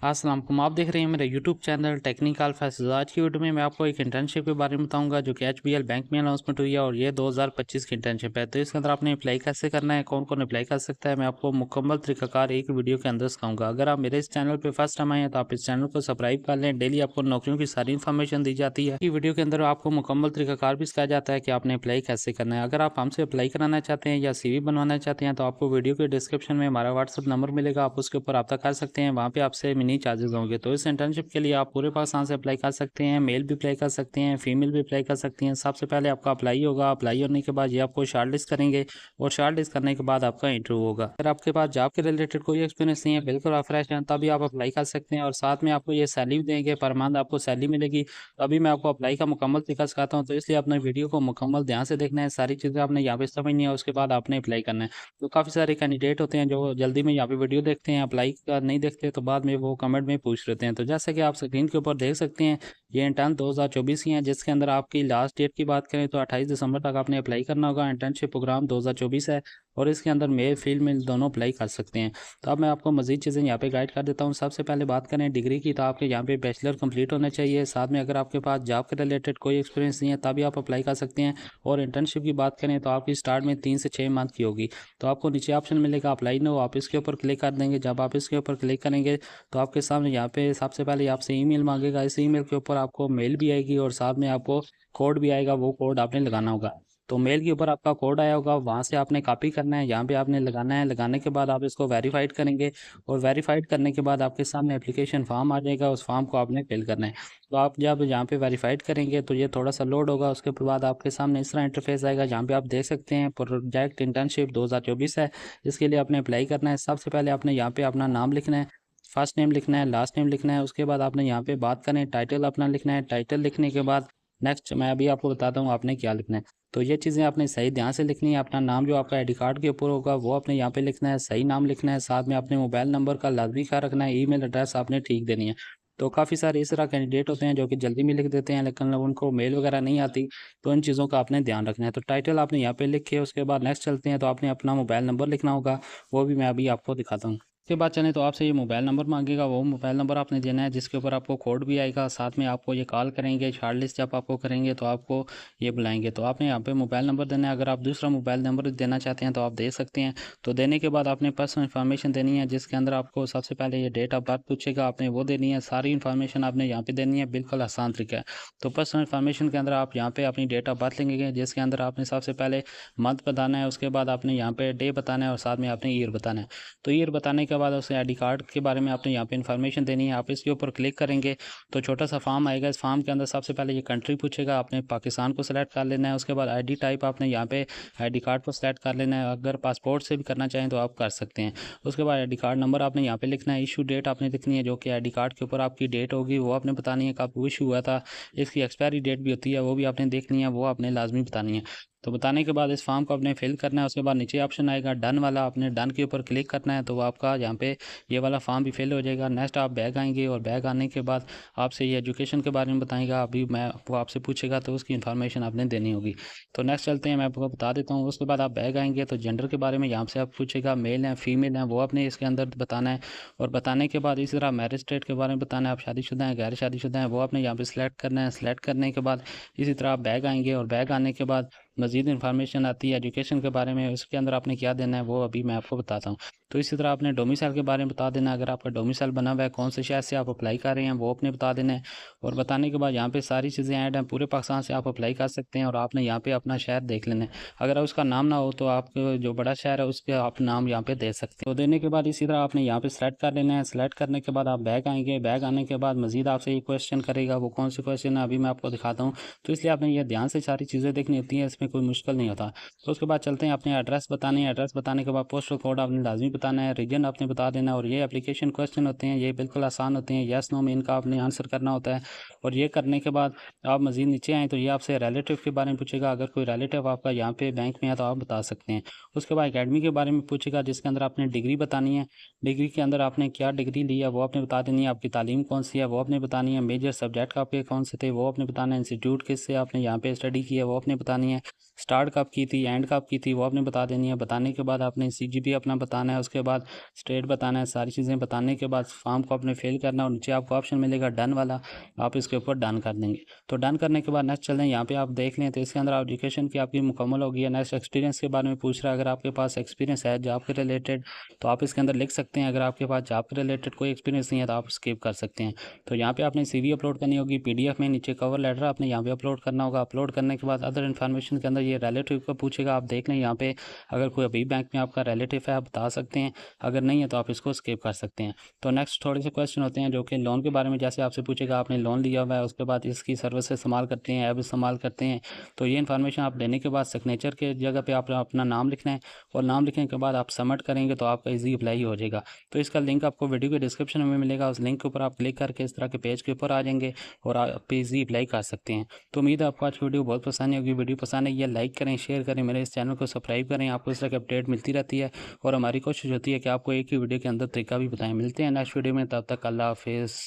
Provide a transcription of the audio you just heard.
अस्सलाम वालेकुम। आप देख रहे हैं मेरा यूट्यूब चैनल टेक्निकल फैसला। आज की वीडियो में मैं आपको एक इंटर्नशिप के बारे में बताऊंगा जो कि एचबीएल बैंक में अनाउंसमेंट हुई है और ये 2025 की इंटर्नशिप है। तो इसके अंदर आपने अप्लाई कैसे करना है, कौन कौन अप्लाई कर सकता है, मैं आपको मुकम्मल तरीकाकार एक वीडियो के अंदर सिखाऊंगा। अगर आप मेरे इस चैनल पर फर्स्ट टाइम आए हैं तो आप इस चैनल को सब्सक्राइब कर लें। डेली आपको नौकरियों की सारी इन्फॉर्मेशन दी जाती है। इस वीडियो के अंदर आपको मुकम्मल तरीकाकार भी सिखाया जाता है कि आपने अप्लाई कैसे करना है। अगर आप हमसे अप्लाई कराना चाहते हैं या CV बनवाना चाहते हैं तो आपको वीडियो के डिस्क्रिप्शन में हमारा व्हाट्सअप नंबर मिलेगा, आप उसके ऊपर रब्ता कर सकते हैं। वहाँ पे आपसे मिनी चार्जेस होंगे। तो इस इंटर्नशिप के लिए आप पूरे पाकिस्तान से अप्लाई कर सकते हैं। मेल भी अप्लाई कर सकते हैं, फीमेल भी अप्लाई कर सकती हैं। सबसे पहले आपका अप्लाई होगा। अप्लाई होने के बाद ये आपको शॉर्टलिस्ट करेंगे और शॉर्टलिस्ट करने के बाद आपका इंटरव्यू होगा। अगर आपके पास जॉब के रिलेटेड कोई एक्सपीरियंस नहीं है, बिल्कुल आप फ्रेश हैं, तभी आप अप्लाई कर सकते हैं। और साथ में आपको ये सैलरी भी देंगे, पर मंथ आपको सैलरी मिलेगी। तो अभी मैं आपको अप्लाई का मुकम्मल तरीका सिखाता हूँ, तो इसलिए आपने वीडियो को मुकम्मल ध्यान से देखना है। सारी चीज़ें आपने यहाँ पे समझनी है, उसके बाद आपने अप्लाई करना है। तो काफ़ी सारे कैंडिडेट होते हैं जो जल्दी में यहाँ पे वीडियो देखते हैं, अप्लाई का नहीं देखते, तो बाद में वो कमेंट में पूछ लेते हैं। तो जैसे कि आप स्क्रीन के ऊपर देख सकते हैं, ये इंटर्न 2024 की है, जिसके अंदर आपकी लास्ट डेट की बात करें तो 28 दिसंबर तक आपने अप्लाई करना होगा। इंटर्नशिप प्रोग्राम 2024 है और इसके अंदर मेल फीमेल दोनों अप्लाई कर सकते हैं। तो अब मैं आपको मजीद चीज़ें यहाँ पे गाइड कर देता हूँ। सबसे पहले बात करें डिग्री की, तो आपके यहाँ पे बैचलर कंप्लीट होना चाहिए। साथ में अगर आपके पास जॉब के रिलेटेड कोई एक्सपीरियंस नहीं है तभी आप अप्लाई कर सकते हैं। और इंटर्नशिप की बात करें तो आपकी स्टार्ट में 3 से 6 मंथ की होगी। तो आपको नीचे ऑप्शन मिलेगा अप्लाई नो, आप इसके ऊपर क्लिक कर देंगे। जब आप इसके ऊपर क्लिक करेंगे तो आपके सामने यहाँ पे सबसे पहले आपसे ईमेल मांगेगा। इस ईमेल के ऊपर आपको मेल भी आएगी और साथ में आपको कोड भी आएगा, वो कोड आपने लगाना होगा। तो मेल के ऊपर आपका कोड आया होगा, वहाँ से आपने कॉपी करना है, यहाँ पे आपने लगाना है। लगाने के बाद आप इसको वेरीफाइड करेंगे और वेरीफाइड करने के बाद आपके सामने एप्लीकेशन फॉर्म आ जाएगा, उस फॉर्म को आपने फिल करना है। तो आप जब यहाँ पे वेरीफाइड करेंगे तो ये थोड़ा सा लोड होगा, उसके बाद आपके सामने इस तरह इंटरफेस आएगा जहाँ पे आप देख सकते हैं प्रोजेक्ट इंटर्नशिप 2024 है। इसके लिए आपने अप्लाई करना है। सबसे पहले आपने यहाँ पे अपना नाम लिखना है, फर्स्ट नेम लिखना है, लास्ट नेम लिखना है। उसके बाद आपने यहाँ पे बात करें टाइटल अपना लिखना है। टाइटल लिखने के बाद नेक्स्ट मैं अभी आपको बताता हूँ आपने क्या लिखना है। तो ये चीज़ें आपने सही ध्यान से लिखनी है। अपना नाम जो आपका आईडी कार्ड के ऊपर होगा वो आपने यहाँ पे लिखना है, सही नाम लिखना है। साथ में अपने मोबाइल नंबर का लाजमी ख्याल रखना है। ईमेल एड्रेस आपने ठीक देनी है। तो काफ़ी सारे इस तरह कैंडिडेट होते हैं जो कि जल्दी में लिख देते हैं लेकिन उनको मेल वगैरह नहीं आती। तो इन चीज़ों का आपने ध्यान रखना है। तो टाइटल आपने यहाँ पे लिखे, उसके बाद नेक्स्ट चलते हैं। तो आपने अपना मोबाइल नंबर लिखना होगा, वो भी मैं अभी आपको दिखाता हूँ। उसके बाद चलें तो आपसे ये मोबाइल नंबर मांगेगा, वो मोबाइल नंबर आपने देना है जिसके ऊपर आपको कोड भी आएगा। साथ में आपको ये कॉल करेंगे, शॉर्टलिस्ट जब आपको करेंगे तो आपको ये बुलाएंगे। तो आपने यहाँ पे मोबाइल नंबर देना है। अगर आप दूसरा मोबाइल नंबर देना चाहते हैं तो आप दे सकते हैं। तो देने के बाद आपने पर्सनल इन्फॉर्मेशन देनी है, जिसके अंदर आपको सबसे पहले ये डेट ऑफ बर्थ पूछेगा, आपने वो देनी है। सारी इन्फॉर्मेशन आपने यहाँ पे देनी है, बिल्कुल आसान तरीका है। तो पर्सनल इन्फॉर्मेशन के अंदर आप यहाँ पे अपनी डेट ऑफ बर्थ लेंगे, जिसके अंदर आपने सबसे पहले मंथ बताना है। उसके बाद आपने यहाँ पे डे बताना है और साथ में आपने ईयर बताना है। तो ईयर बताने के बाद उस आईडी कार्ड के बारे में आपने यहाँ पे इन्फॉर्मेशन देनी है। आप इसके ऊपर क्लिक करेंगे तो छोटा सा फॉर्म आएगा। इस फॉर्म के अंदर सबसे पहले ये कंट्री पूछेगा, आपने पाकिस्तान को सिलेक्ट कर लेना है। उसके बाद आईडी टाइप आपने यहाँ पे आईडी कार्ड को सिलेक्ट कर लेना है। अगर पासपोर्ट से भी करना चाहें तो आप कर सकते हैं। उसके बाद आईडी कार्ड नंबर आपने यहाँ पे लिखना है। इशू डेट आपने लिखनी है, जो कि आईडी कार्ड के ऊपर आपकी डेट होगी वो आपने बतानी है, कब इशू हुआ था। इसकी एक्सपायरी डेट भी होती है, वो भी आपने देखनी है, वो आपने लाजमी बतानी है। तो बताने के बाद इस फॉर्म को आपने फिल करना है। उसके बाद नीचे ऑप्शन आएगा डन वाला, आपने डन के ऊपर क्लिक करना है। तो वो आपका यहाँ पे ये वाला फॉर्म भी फिल हो जाएगा। नेक्स्ट आप बैग आएंगे और बैग आने के बाद आपसे ये एजुकेशन के बारे में बताएगा। अभी मैं वो आपसे पूछेगा तो उसकी इन्फॉर्मेशन आपने देनी होगी। तो नेक्स्ट चलते हैं, मैं आपको बता देता हूँ। उसके बाद आप बैग आएंगे तो जेंडर के बारे में यहाँ से आप पूछेगा, मेल है फीमेल है वो आपने इसके अंदर बताना है। और बताने के बाद इसी तरह मैरिज स्टेट के बारे में बताना है, आप शादीशुदा हैं गैर शादीशुदा हैं वो आपने यहाँ पे सिलेक्ट करना है। सिलेक्ट करने के बाद इसी तरह आप बैग आएंगे और बैग आने के बाद मज़ीद इन्फॉर्मेशन आती है एजुकेशन के बारे में, उसके अंदर आपने क्या देना है वो अभी मैं आपको बताता हूँ। तो इसी तरह आपने डोमिसाइल के बारे में बता देना है। अगर आपका डोमिसाइल बना हुआ है, कौन से शहर से आप अप्लाई कर रहे हैं वो अपने बता देना है। और बताने के बाद यहाँ पे सारी चीज़ें ऐड हैं, पूरे पाकिस्तान से आप अप्लाई कर सकते हैं। और आपने यहाँ पे अपना शहर देख लेना है। अगर उसका नाम ना हो तो आप जो बड़ा शहर है उसके आप नाम यहाँ पे दे सकते हैं। तो देने के बाद इसी तरह आपने यहाँ पे सेलेक्ट कर लेना है। सेलेक्ट करने के बाद आप बैग आएंगे। बैग आने के बाद मजीद आपसे ये क्वेश्चन करेगा, वो कौन से क्वेश्चन है अभी मैं आपको दिखाता हूँ। तो इसलिए आपने ये ध्यान से सारी चीज़ें देखनी होती हैं, इसमें कोई मुश्किल नहीं होता। तो उसके बाद चलते हैं, अपने एड्रेस बताने हैं। एड्रेस बताने के बाद पोस्टल कोड आपने लाजमी बताना है, रीजन आपने बता देना है। और ये एप्लीकेशन क्वेश्चन होते हैं, ये बिल्कुल आसान होते हैं, यस नो में इनका आपने आंसर करना होता है। और ये करने के बाद आप मज़ीद नीचे आएँ तो ये आपसे रिलेटिव के बारे में पूछेगा। अगर कोई रिलेटिव आपका यहाँ पे बैंक में है तो आप बता सकते हैं। उसके बाद एकेडमी के बारे में पूछेगा, जिसके अंदर आपने डिग्री बतानी है। डिग्री के अंदर आपने क्या डिग्री ली है वो आपने बता देनी है। आपकी तालीम कौन सी है वो आपने बतानी है। मेजर सब्जेक्ट आपके कौन से थे वो आपने बताना है। इंस्टीट्यूट किससे आपने यहाँ पे स्टडी की है वो आपने बतानी है। स्टार्ट कब की थी, एंड कब की थी, वो आपने बता देनी है। बताने के बाद आपने CGP अपना बताना है, उसके बाद स्टेट बताना है। सारी चीज़ें बताने के बाद फॉर्म को आपने फिल करना है और नीचे आपको ऑप्शन मिलेगा डन वाला, आप इसके ऊपर डन कर देंगे। तो डन करने के बाद नेक्स्ट चल रहे हैं, यहाँ पे आप देख लें तो इसके अंदर एजुकेशन की आपकी मुकम्मल होगी है। नेक्स्ट एक्सपीरियंस के बारे में पूछ रहा है, अगर आपके पास एक्सपीरियंस है जॉब के रिलेटेड तो आप इसके अंदर लिख सकते हैं। अगर आपके पास जॉब के रिलेटेड कोई एक्सपीरियंस नहीं है तो आप स्किप कर सकते हैं। तो यहाँ पे आपने CV अपलोड करनी होगी PDF में, नीचे कवर लेटर आपने यहाँ पे अपलोड करना होगा। अपलोड करने के बाद अदर इन्फॉर्मेशन के अंदर ये रिलेटिव का पूछेगा, आप देख लें यहाँ पे अगर कोई अभी बैंक में आपका रिलेटिव है आप बता सकते हैं, अगर नहीं है तो आप इसको स्किप कर सकते हैं। तो नेक्स्ट थोड़े से क्वेश्चन होते हैं जो कि लोन के बारे में, जैसे आपसे पूछेगा आपने लोन लिया हुआ है, उसके बाद इसकी सर्विस इस्तेमाल करते हैं, ऐप इस्तेमाल करते हैं। तो ये इन्फॉर्मेशन आप देने के बाद सिग्नेचर के जगह पे आप अपना नाम लिखना है और नाम लिखने के बाद आप सबमिट करेंगे तो आपका ईजी अप्लाई हो जाएगा। तो इसका लिंक आपको वीडियो के डिस्क्रिप्शन में मिलेगा, उस लिंक के ऊपर आप क्लिक करके इस तरह के पेज के ऊपर आ जाएंगे और आप ईजी अप्लाई कर सकते हैं। तो उम्मीद है आपको आज की वीडियो बहुत पसंद होगी। वीडियो पसंद है ये लाइक करें, शेयर करें, मेरे इस चैनल को सब्सक्राइब करें, आपको इस तरह की अपडेट मिलती रहती है और हमारी कोशिश होती है कि आपको एक ही वीडियो के अंदर तरीका भी बताएं। मिलते हैं नेक्स्ट वीडियो में, तब तक अल्लाह हाफिज़।